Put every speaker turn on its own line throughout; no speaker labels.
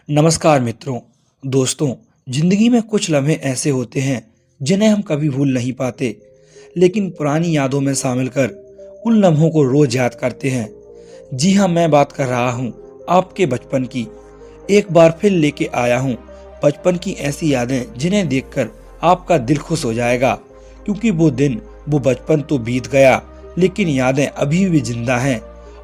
नमस्कार मित्रों, दोस्तों। जिंदगी में कुछ लम्हे ऐसे होते हैं जिन्हें हम कभी भूल नहीं पाते, लेकिन पुरानी यादों में शामिल कर उन लम्हों को रोज याद करते हैं। जी हाँ, मैं बात कर रहा हूँ आपके बचपन की। एक बार फिर लेके आया हूँ बचपन की ऐसी यादें जिन्हें देखकर आपका दिल खुश हो जाएगा, क्योंकि वो दिन, वो बचपन तो बीत गया, लेकिन यादें अभी भी जिंदा हैं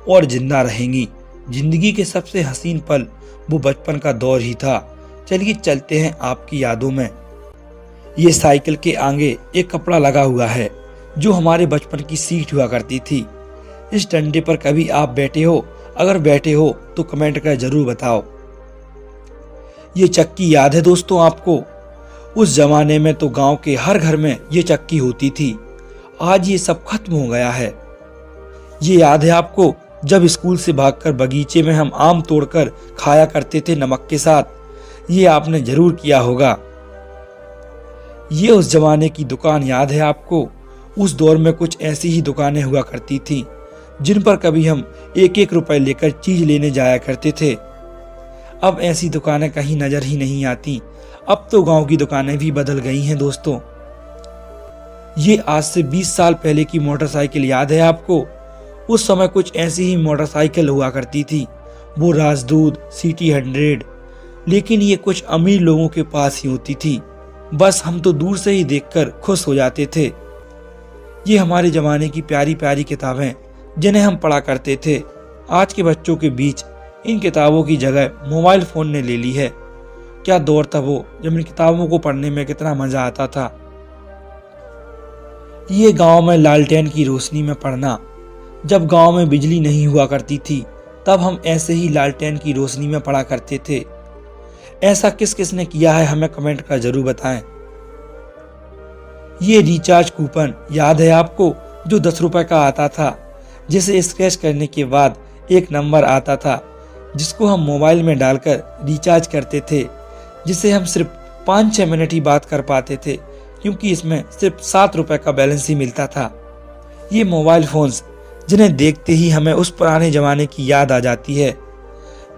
और जिंदा रहेंगी। जिंदगी के सबसे हसीन पल वो बचपन का दौर ही था। चलिए चलते हैं आपकी यादों में। ये साइकिल के आगे एक कपड़ा लगा हुआ है जो हमारे बचपन की सीट हुआ करती थी। इस डंडे पर कभी आप बैठे हो? अगर बैठे हो तो कमेंट कर जरूर बताओ। ये चक्की याद है दोस्तों आपको? उस जमाने में तो गांव के हर घर में ये चक्की होती थी। आज ये सब खत्म हो गया है। ये याद है आपको जब स्कूल से भागकर बगीचे में हम आम तोड़कर खाया करते थे नमक के साथ? ये आपने जरूर किया होगा। ये उस जमाने की दुकान याद है आपको? उस दौर में कुछ ऐसी ही दुकानें हुआ करती थी जिन पर कभी हम एक एक रुपए लेकर चीज लेने जाया करते थे। अब ऐसी दुकानें कहीं नजर ही नहीं आती। अब तो गांव की दुकानें भी बदल गई हैं दोस्तों। ये आज से 20 साल पहले की मोटरसाइकिल याद है आपको? उस समय कुछ ऐसी ही मोटरसाइकिल हुआ करती थी, वो राजदूत, सिटी 100। लेकिन ये कुछ अमीर लोगों के पास ही होती थी। बस हम तो दूर से ही देखकर खुश हो जाते थे। ये हमारे जमाने की प्यारी प्यारी किताबें जिन्हें हम पढ़ा करते थे। आज के बच्चों के बीच इन किताबों की जगह मोबाइल फोन ने ले ली है। क्या दौर था वो जब इन किताबों को पढ़ने में कितना मजा आता था। ये गांव में लालटेन की रोशनी में पढ़ना। जब गांव में बिजली नहीं हुआ करती थी तब हम ऐसे ही लालटेन की रोशनी में पढ़ा करते थे। ऐसा किस किस ने किया है हमें कमेंट कर जरूर बताएं। ये रिचार्ज कूपन याद है आपको, जो 10 रुपए का आता था, जिसे स्क्रैच करने के बाद एक नंबर आता था जिसको हम मोबाइल में डालकर रिचार्ज करते थे, जिसे हम सिर्फ 5-6 मिनट ही बात कर पाते थे, क्योंकि इसमें सिर्फ 7 रुपए का बैलेंस ही मिलता था। ये मोबाइल फोन्स जिन्हें देखते ही हमें उस पुराने जमाने की याद आ जाती है।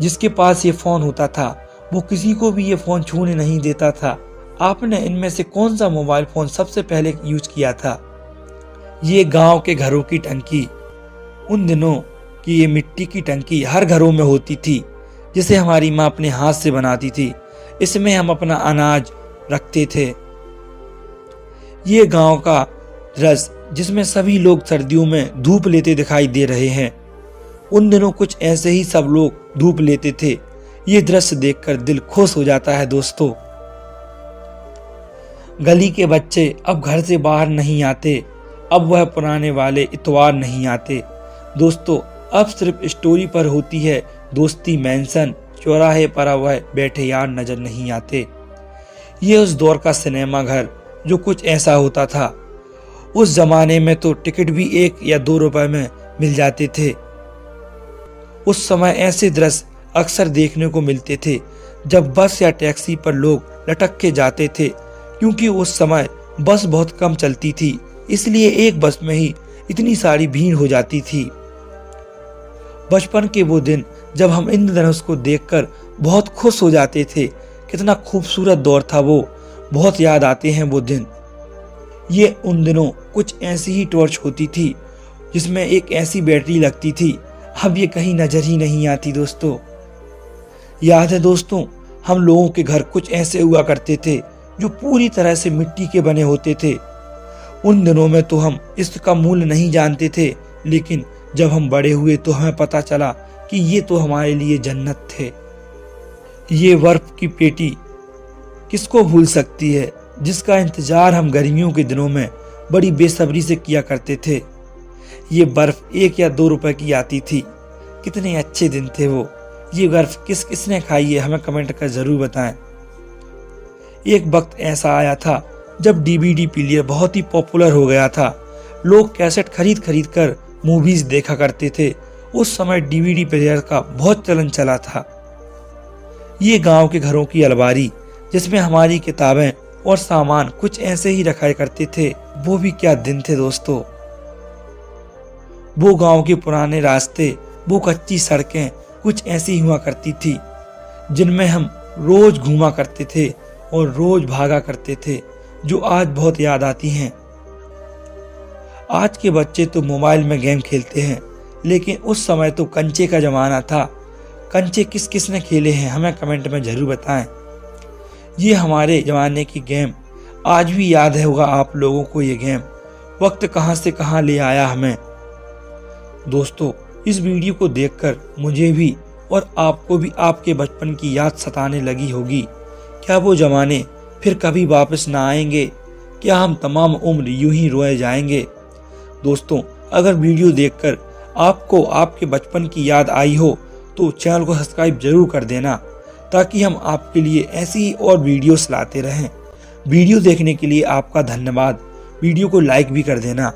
जिसके पास ये फोन होता था वो किसी को भी ये फोन छूने नहीं देता था। आपने इनमें से कौन सा मोबाइल फोन सबसे पहले यूज किया था? ये गांव के घरों की टंकी। उन दिनों की ये मिट्टी की टंकी हर घरों में होती थी, जिसे हमारी माँ अपने हाथ से बनाती थी। इसमें हम अपना अनाज रखते थे। ये गांव का रस जिसमें सभी लोग सर्दियों में धूप लेते दिखाई दे रहे हैं। उन दिनों कुछ ऐसे ही सब लोग धूप लेते थे। ये दृश्य देखकर दिल खुश हो जाता है दोस्तों। गली के बच्चे अब घर से बाहर नहीं आते। अब वह पुराने वाले इतवार नहीं आते दोस्तों। अब सिर्फ स्टोरी पर होती है दोस्ती मेंशन। चौराहे पर अब वह बैठे यार नजर नहीं आते। ये उस दौर का सिनेमा घर जो कुछ ऐसा होता था। उस जमाने में तो टिकट भी 1 या 2 रुपए में मिल जाते थे। उस समय ऐसे दृश्य अक्सर देखने को मिलते थे जब बस या टैक्सी पर लोग लटक के जाते थे, क्योंकि उस समय बस बहुत कम चलती थी, इसलिए एक बस में ही इतनी सारी भीड़ हो जाती थी। बचपन के वो दिन जब हम इंद्रधनुष को देखकर बहुत खुश हो जाते थे। कितना खूबसूरत दौर था वो। बहुत याद आते हैं वो दिन। ये उन दिनों कुछ ऐसी ही टॉर्च होती थी जिसमें एक ऐसी बैटरी लगती थी। अब ये कहीं नजर ही नहीं आती दोस्तों। याद है दोस्तों, हम लोगों के घर कुछ ऐसे हुआ करते थे जो पूरी तरह से मिट्टी के बने होते थे। उन दिनों में तो हम इसका मूल्य नहीं जानते थे, लेकिन जब हम बड़े हुए तो हमें पता चला कि ये तो हमारे लिए जन्नत थे। ये बर्फ की पेटी किसको भूल सकती है, जिसका इंतजार हम गर्मियों के दिनों में बड़ी बेसब्री से किया करते थे। ये बर्फ 1 या 2 रुपए की आती थी। कितने अच्छे दिन थे वो। ये बर्फ किसने खाई है हमें कमेंट कर जरूर बताएं। एक वक्त ऐसा आया था जब डीवीडी प्लेयर बहुत ही पॉपुलर हो गया था। लोग कैसेट खरीद कर मूवीज देखा करते थे। उस समय डीवीडी प्लेयर का बहुत चलन चला था। ये गांव के घरों की अलमारी जिसमें हमारी किताबें और सामान कुछ ऐसे ही रखा करते थे। वो भी क्या दिन थे दोस्तों। वो गांव के पुराने रास्ते, वो कच्ची सड़कें कुछ ऐसी हुआ करती थी जिनमें हम रोज घूमा करते थे और रोज भागा करते थे, जो आज बहुत याद आती हैं। आज के बच्चे तो मोबाइल में गेम खेलते हैं, लेकिन उस समय तो कंचे का जमाना था। कंचे किस किस ने खेले हैं हमें कमेंट में जरूर बताएं। ये हमारे जमाने की गेम आज भी याद है होगा आप लोगों को। ये गेम वक्त कहां से कहां ले आया हमें। दोस्तों, इस वीडियो को देखकर मुझे भी और आपको भी आपके बचपन की याद सताने लगी होगी। क्या वो जमाने फिर कभी वापस ना आएंगे? क्या हम तमाम उम्र यूं ही रोए जाएंगे? दोस्तों, अगर वीडियो देखकर आपको आपके बचपन की याद आई हो तो चैनल को सब्सक्राइब जरूर कर देना, ताकि हम आपके लिए ऐसी ही और वीडियोस लाते रहें। वीडियो देखने के लिए आपका धन्यवाद। वीडियो को लाइक भी कर देना।